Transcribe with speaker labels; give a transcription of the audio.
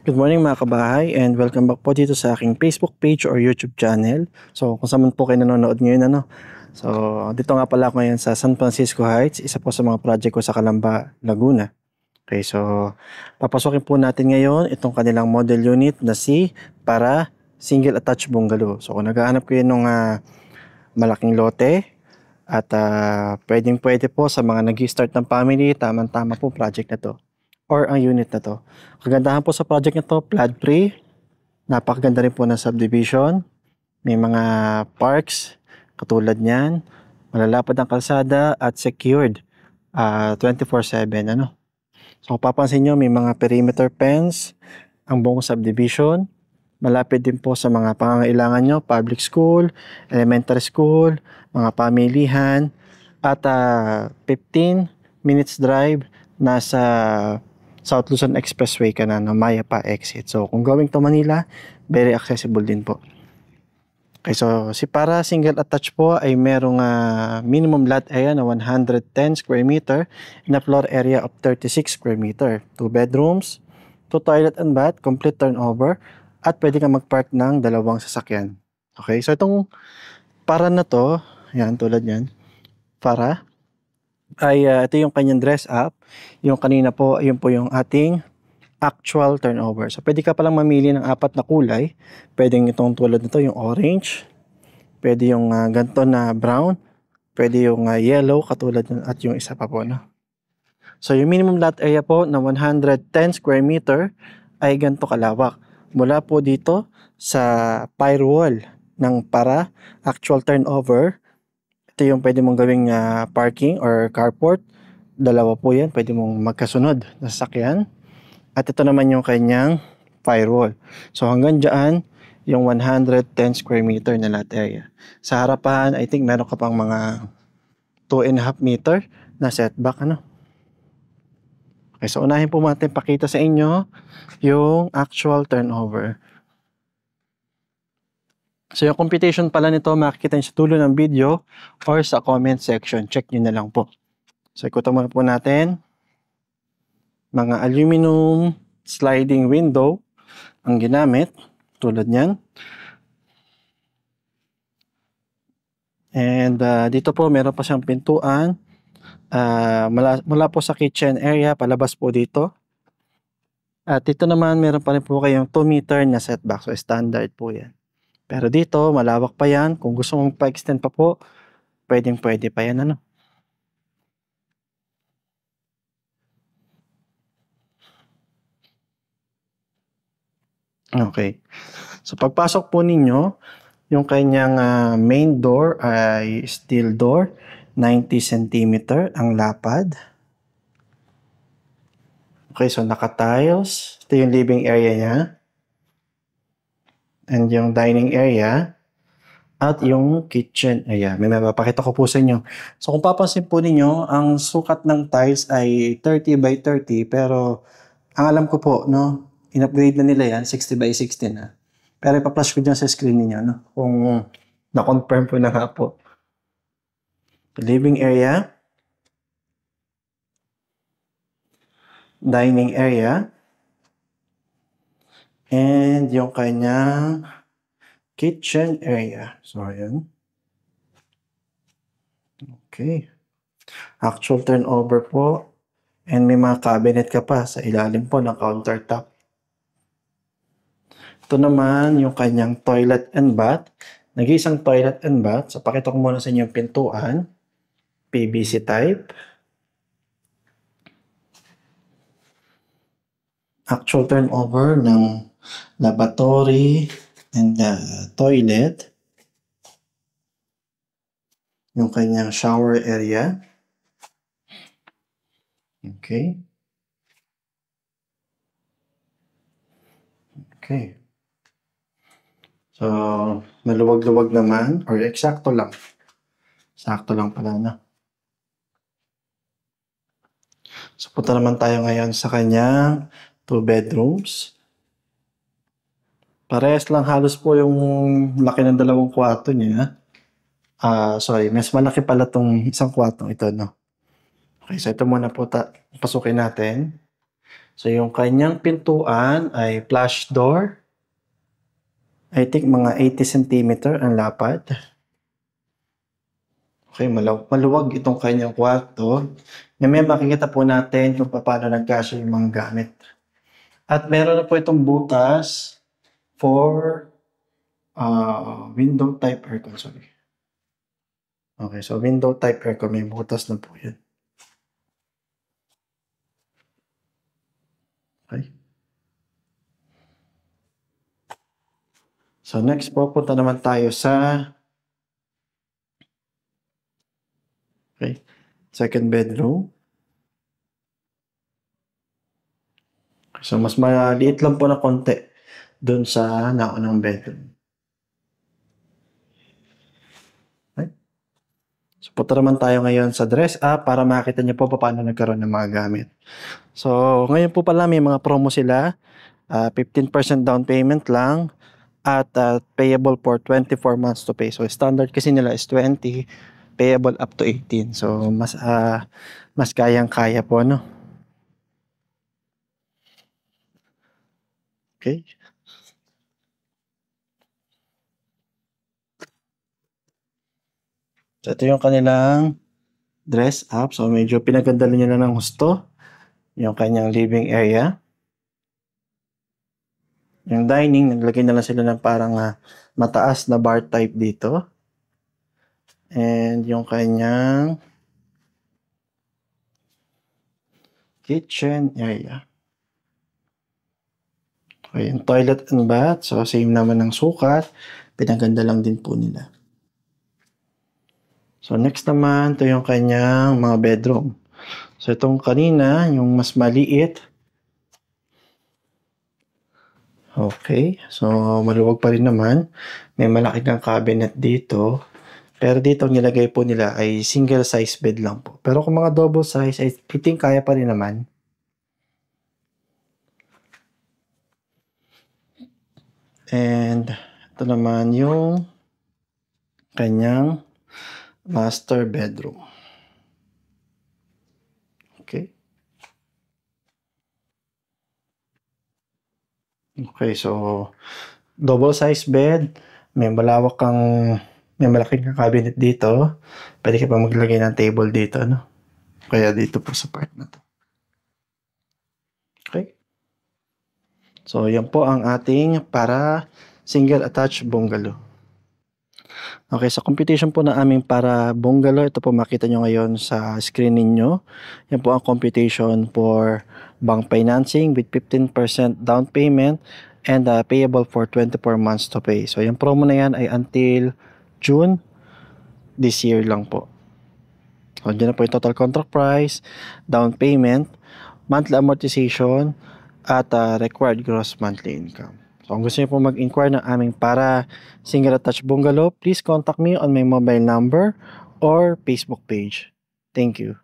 Speaker 1: Good morning mga kabahay and welcome back po dito sa aking Facebook page or YouTube channel. So kung saan man po kayo nanonood ngayon So dito nga pala ako ngayon sa San Francisco Heights, isa po sa mga project ko sa Calamba, Laguna. Okay, so papasokin po natin ngayon itong kanilang model unit na si para single attached bungalow. So kung naghahanap kayo ng malaking lote at pwede po sa mga nag-start ng family, tamang-tama po project na to or ang unit na to. Kagandahan po sa project na to, flood free. Napakaganda rin po ng subdivision. May mga parks katulad niyan. Malalapad ang kalsada at secured 24/7 So kung papansin nyo, may mga perimeter fence ang buong subdivision. Malapit din po sa mga pangangailangan nyo, public school, elementary school, mga pamilihan, at 15 minutes drive nasa South Luzon Expressway ka na, Mayapa exit. So kung going to Manila, very accessible din po. Okay, so si para single attached po ay merong minimum lot area na 110 square meter and a floor area of 36 square meter. 2 bedrooms, 2 toilet and bath, complete turnover, at pwede kang mag-park ng 2 sasakyan. Okay, so itong para na to, yan tulad yan, para ay ito yung kanyang dress up. Yung kanina po, yun po yung ating actual turnover. So pwede ka palang mamili ng 4 na kulay. Pwedeng itong tulad nito, yung orange. Pwede yung ganito na brown. Pwede yung yellow katulad nun, at yung isa pa po. So yung minimum lot area po na 110 square meter ay ganito kalawak. Mula po dito sa firewall ng para actual turnover. Ito yung pwede mong gawing parking or carport. 2 po yan. Pwede mong magkasunod na sasakyan. At ito naman yung kanyang firewall. So hanggang dyan, yung 110 square meter na lot area. Sa harapan, I think meron ka pang mga 2.5 meter na setback. Okay, so unahin po natin pakita sa inyo yung actual turnover. So yung computation pala nito, makikita nyo sa dulo ng video or sa comment section. Check nyo na lang po. So ikutan muna po natin. Mga aluminum sliding window ang ginamit. Tulad nyan. And dito po meron pa siyang pintuan. Mula po sa kitchen area, palabas po dito. At dito naman meron pa rin po kayong 2 meter na setback. So standard po yan. Pero dito, malawak pa yan. Kung gusto mong pa-extend pa po, pwede pa yan. Okay. So pagpasok po ninyo, yung kanyang main door ay steel door, 90 cm ang lapad. Okay, so naka-tiles. Ito yung living area niya. And yung dining area. At yung kitchen area. May mapapakita ko po sa inyo. So kung papansin po ninyo, ang sukat ng tiles ay 30 by 30. Pero ang alam ko po, in-upgrade na nila yan, 60 by 60 na. Pero ipa-flash ko dyan sa screen ninyo, kung na-confirm po na nga po. The living area. Dining area. And yung kanyang kitchen area. So, ayan. Okay. Actual turnover po. And may mga cabinet ka pa sa ilalim po ng countertop. Ito naman yung kanyang toilet and bath. Nag-iisang toilet and bath. So, pakita ko muna sa inyo yung pintuan. PVC type. Actual turnover ng lavatory and toilet. Yung kanyang shower area. Okay. Okay. So, maluwag-luwag naman or eksakto lang. Sakto lang pala So, punta naman tayo ngayon sa kanyang 2 bedrooms. Parehas lang halos po yung laki ng 2 kwarto niya. Sorry, mas malaki pala tong isang kwartong ito, Okay, so ito muna po pasukin natin. So yung kanyang pintuan ay flush door. I think mga 80 cm ang lapad. Okay, maluwag itong kanyang kwarto. Ngayon makikita po natin kung paano nagkasya yung mga gamit. At meron na po itong butas for window type aircon. Sorry. Okay, so window type aircon, may butas na po yun. Okay. So next po, punta naman tayo sa second bedroom. So mas maliit lang po na konti doon sa naunang bedroom. Okay. So punta naman tayo ngayon sa dress up para makita niyo po paano nagkaroon ng mga gamit. So ngayon po pala may mga promo sila. 15% down payment lang at payable for 24 months to pay. So standard kasi nila is 20, payable up to 18. So mas kayang-kaya po, no? Okay. So ito yung kanilang dress up. So medyo pinaganda nila ng gusto yung kanyang living area. Yung dining, naglagay na lang sila ng parang mataas na bar type dito. And yung kanyang kitchen area. Okay, yung toilet and bath. So same naman ng sukat. Pinaganda lang din po nila. So next naman, ito yung kanyang mga bedroom. So itong kanina, yung mas maliit. Okay, so maluwag pa rin naman. May malaki kang cabinet dito. Pero dito nilagay po nila ay single size bed lang po. Pero kung mga double size, I think kaya pa rin naman. And ito naman yung kanyang master bedroom. Okay. Okay, so double size bed, may malaking cabinet dito. Pwede ka pa maglagay ng table dito, no? Kaya dito po sa part na to. Okay. So yan po ang ating para single attached bungalow. Okay, sa computation po na aming para bungalow, ito po makita nyo ngayon sa screen ninyo. Yan po ang computation for bank financing with 15% down payment and payable for 24 months to pay. So yung promo na yan ay until June this year lang po. So dyan na po yung total contract price, down payment, monthly amortization, at required gross monthly income. So kung gusto niyo po mag-inquire ng aming para single attached bungalow, please contact me on my mobile number or Facebook page. Thank you.